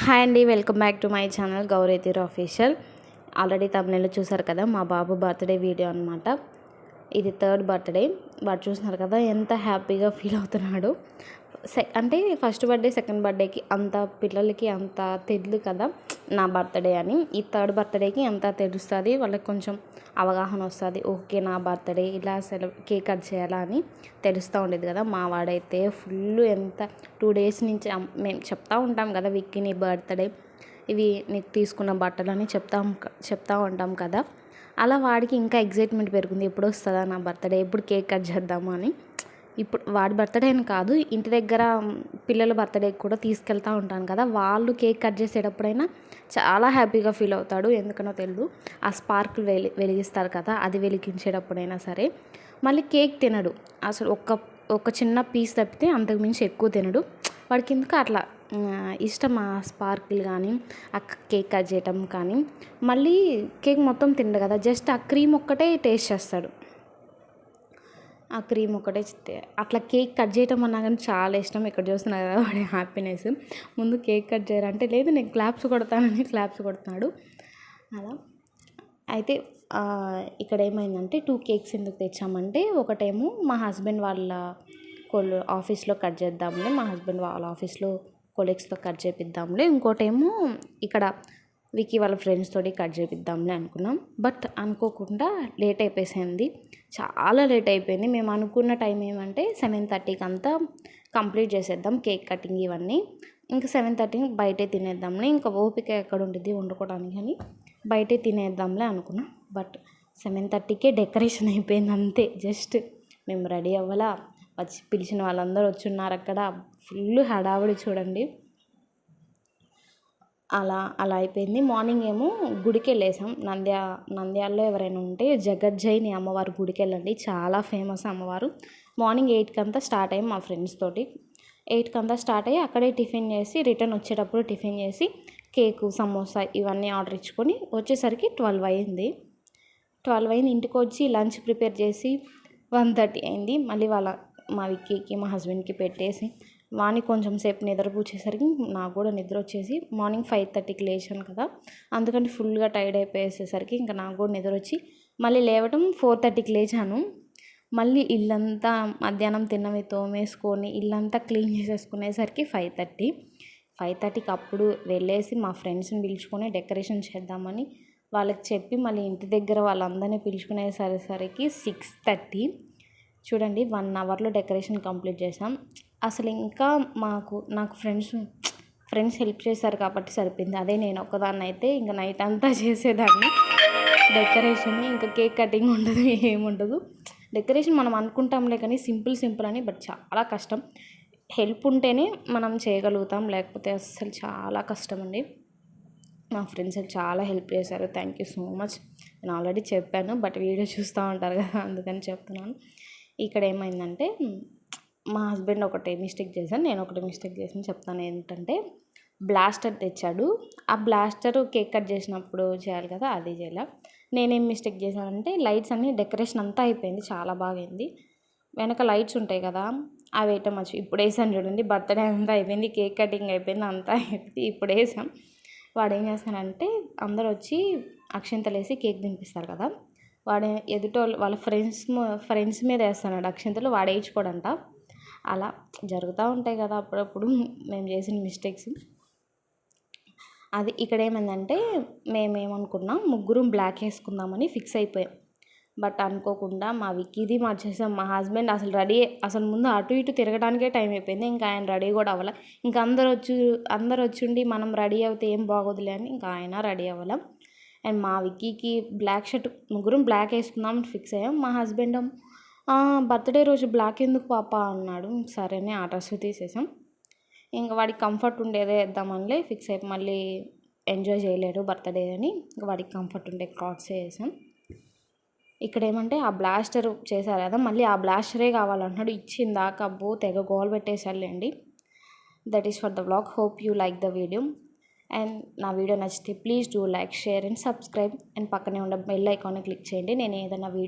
Hi అండి, welcome back to my channel Gauri తీరు official. Already తమిళలో చూసారు కదా, మా బాబు బర్త్డే వీడియో అనమాట. ఇది థర్డ్ బర్త్డే. వాడు చూస్తున్నారు కదా ఎంత హ్యాపీగా ఫీల్ అవుతున్నాడు. అంటే ఫస్ట్ బర్త్డే సెకండ్ బర్త్డేకి అంత పిల్లలకి అంత తెలియదు కదా నా బర్త్డే అని. ఈ థర్డ్ బర్త్డేకి అంత తెలుస్తుంది, వాళ్ళకి కొంచెం అవగాహన వస్తుంది. ఓకే, నా బర్త్డే ఇలా కేక్ కట్ చేయాలా అని తెలుస్తూ ఉండేది కదా. మా వాడైతే ఫుల్ ఎంత 2 days నుంచి మేము చెప్తూ ఉంటాం కదా, విక్కీ నీ బర్త్డే, ఇవి నీకు తీసుకున్న బట్టలు అని చెప్తూ ఉంటాం కదా. అలా వాడికి ఇంకా ఎగ్జైట్మెంట్ పెరుగుతుంది, ఎప్పుడు వస్తుందా నా బర్త్డే, ఎప్పుడు కేక్ కట్ చేద్దాము అని. ఇప్పుడు వాడి బర్త్డే అని కాదు, ఇంటి దగ్గర పిల్లల బర్త్డేకి కూడా తీసుకెళ్తూ ఉంటాను కదా, వాళ్ళు కేక్ కట్ చేసేటప్పుడైనా చాలా హ్యాపీగా ఫీల్ అవుతాడు. ఎందుకనో తెలియదు, ఆ స్పార్క్ వెలిగిస్తారు కదా, అది వెలిగించేటప్పుడైనా సరే. మళ్ళీ కేక్ తినడు అసలు, ఒక చిన్న పీస్ తప్పితే అంతకుమించి ఎక్కువ తినడు. వాడికి ఎందుకు అట్లా ఇష్టం ఆ స్పార్కిల్ కానీ, ఆ కేక్ కట్ చేయటం కానీ. మళ్ళీ కేక్ మొత్తం తినడు కదా, జస్ట్ ఆ క్రీమ్ ఒక్కటే టేస్ట్ చేస్తాడు. ఆ క్రీమ్ ఒకటే అట్లా కేక్ కట్ చేయటం అన్నా కానీ చాలా ఇష్టం. ఇక్కడ చూస్తున్నారు కదా వాడి హ్యాపీనెస్. ముందు కేక్ కట్ చేయాలంటే లేదు నేను క్లాప్స్ కొడతానని క్లాప్స్ కొడుతున్నాడు అలా. అయితే ఇక్కడ ఏమైందంటే 2 కేక్స్ ఎందుకు తెచ్చామంటే, ఒకటేమో మా హస్బెండ్ వాళ్ళ ఆఫీస్లో కట్ చేద్దాంలే, మా హస్బెండ్ వాళ్ళ ఆఫీస్లో కొలీగ్స్తో కట్ చేపిద్దాంలే. ఇంకోటేమో ఇక్కడ వికీ వాళ్ళ ఫ్రెండ్స్ తోటి కట్ చేపిద్దాంలే అనుకున్నాం. బట్ అనుకోకుండా లేట్ అయిపోయింది, చాలా లేట్ అయిపోయింది. మేము అనుకున్న టైం ఏమంటే 7:30కి అంతా కంప్లీట్ చేసేద్దాం కేక్ కటింగ్ ఇవన్నీ. ఇంకా 7:30కి బయటే తినేద్దాంలే, ఇంకా ఓపిక ఎక్కడ ఉంటుంది వండుకోవడానికి అని బయటే తినేద్దాంలే అనుకున్నాం. బట్ 7:30కే డెకరేషన్ అయిపోయింది అంతే. జస్ట్ మేము రెడీ అవ్వాలా, వచ్చి పిలిచిన వాళ్ళందరూ వచ్చి ఉన్నారు అక్కడ, ఫుల్ హడావుడి చూడండి. అలా అయిపోయింది. మార్నింగ్ ఏమో గుడికి వెళ్ళేసాం. నంద్యాలలో ఎవరైనా ఉంటే జగజ్జయిని అమ్మవారి గుడికి వెళ్ళండి, చాలా ఫేమస్ అమ్మవారు. మార్నింగ్ 8కి అంతా స్టార్ట్ అయ్యాం మా ఫ్రెండ్స్ తోటి. 8కి అంతా స్టార్ట్ అయ్యి అక్కడే టిఫిన్ చేసి, రిటర్న్ వచ్చేటప్పుడు టిఫిన్ చేసి కేకు సమోసా ఇవన్నీ ఆర్డర్ ఇచ్చుకొని వచ్చేసరికి 12 అయింది. 12 అయింది. ఇంటికి వచ్చి లంచ్ ప్రిపేర్ చేసి 1:30 అయింది. మళ్ళీ మా విక్కీకి మా హస్బెండ్కి పెట్టేసి వాణి కొంచెం సేపు నిద్రపుచ్చేసరికి నాకు కూడా నిద్ర వచ్చేసి, మార్నింగ్ 5:30కి లేచాను కదా, అందుకని ఫుల్గా టైర్డ్ అయిపోయేసరికి ఇంకా నాకు కూడా నిద్ర వచ్చి మళ్ళీ లేవటం 4:30కి లేచాను. మళ్ళీ ఇల్లంతా మధ్యాహ్నం తిన్నవి తోమేసుకొని ఇల్లంతా క్లీన్ చేసేసుకునేసరికి 5:30కి అప్పుడు వెళ్ళేసి మా ఫ్రెండ్స్ని పిలుచుకొని డెకరేషన్ చేద్దామని వాళ్ళకి చెప్పి మళ్ళీ ఇంటి దగ్గర వాళ్ళందరినీ పిలుచుకునేసరికి 6:30. చూడండి, 1 అవర్లో డెకరేషన్ కంప్లీట్ చేసాం. అసలు ఇంకా నాకు ఫ్రెండ్స్ హెల్ప్ చేశారు కాబట్టి సరిపోయింది. అదే నేను ఒక్కదాన్ని అయితే ఇంకా నైట్ అంతా చేసేదాన్ని డెకరేషన్. ఇంకా కేక్ కటింగ్ ఉండదు, ఏముండదు. డెకరేషన్ మనం అనుకుంటాంలే కానీ సింపుల్ అని, బట్ చాలా కష్టం. హెల్ప్ ఉంటేనే మనం చేయగలుగుతాం, లేకపోతే అస్సలు చాలా కష్టం అండి. మా ఫ్రెండ్స్ చాలా హెల్ప్ చేశారు, థ్యాంక్ యూ సో మచ్. నేను ఆల్రెడీ చెప్పాను, బట్ వీడియో చూస్తూ ఉంటారు కదా అందుకని చెప్తున్నాను. ఇక్కడ ఏమైందంటే, మా హస్బెండ్ ఒకటి మిస్టేక్ చేశాను, నేను ఒకటి మిస్టేక్ చేసాను. చెప్తాను ఏంటంటే, బ్లాస్టర్ తెచ్చాడు. ఆ బ్లాస్టర్ కేక్ కట్ చేసినప్పుడు చేయాలి కదా, అది చేయాలి. నేనేం మిస్టేక్ చేశానంటే, లైట్స్ అన్నీ డెకరేషన్ అంతా అయిపోయింది, చాలా బాగా అయింది. వెనక లైట్స్ ఉంటాయి కదా, అవి వేయటం ఇప్పుడు వేసాను చూడండి. బర్త్డే అంతా అయిపోయింది, కేక్ కటింగ్ అయిపోయింది, అంతా అయిపోయింది, ఇప్పుడు వేసాం. వాడు ఏం చేస్తానంటే, అందరూ వచ్చి అక్షింతలు వేసి కేక్ తినిపిస్తారు కదా, వాడు వాళ్ళ ఫ్రెండ్స్ మీద వేస్తాడు అక్షింతలు, వాడు వేయించుకోడంట. అలా జరుగుతూ ఉంటాయి కదా అప్పుడప్పుడు మేము చేసిన మిస్టేక్స్. అది ఇక్కడ ఏమైందంటే, మేమేమనుకున్నాం ముగ్గురం బ్లాక్ వేసుకుందామని ఫిక్స్ అయిపోయాం. బట్ అనుకోకుండా మా విక్కీది మార్చేసాం. మా హస్బెండ్ అసలు ముందు అటు ఇటు తిరగడానికే టైం అయిపోయింది. ఇంకా ఆయన రెడీ కూడా అవ్వాలి. ఇంకా అందరు వచ్చి మనం రెడీ అవుతే ఏం బాగోదులే అని ఇంకా ఆయన రెడీ అవ్వాలి. అండ్ మా విక్కీకి బ్లాక్ షర్ట్, ముగ్గురం బ్లాక్ వేసుకుందామని ఫిక్స్ అయ్యాం. మా హస్బెండ్ బర్త్డే రోజు బ్లాక్ ఎందుకు పాప అన్నాడు. సరేనే ఆ డ్రెస్ తీసేసాం. ఇంకా వాడికి కంఫర్ట్ ఉండేదే వేద్దామని ఫిక్స్ అయిపోయి, మళ్ళీ ఎంజాయ్ చేయలేడు బర్త్డే అని, ఇంకా వాడికి కంఫర్ట్ ఉండే క్లాత్స్ వేసాం. ఇక్కడ ఏమంటే, ఆ బ్లాస్టర్ చేశారు కదా, మళ్ళీ ఆ బ్లాస్టరే కావాలంటున్నాడు. ఇచ్చిందాక అబ్బో తెగ గోల్ పెట్టేసాడులేండి. That is for the vlog. Hope you like the video. And నా వీడియో నచ్చితే please do like, share and subscribe. And పక్కనే ఉన్న బెల్ ఐకాన్ని క్లిక్ చేయండి, నేను ఏదైనా వీడియో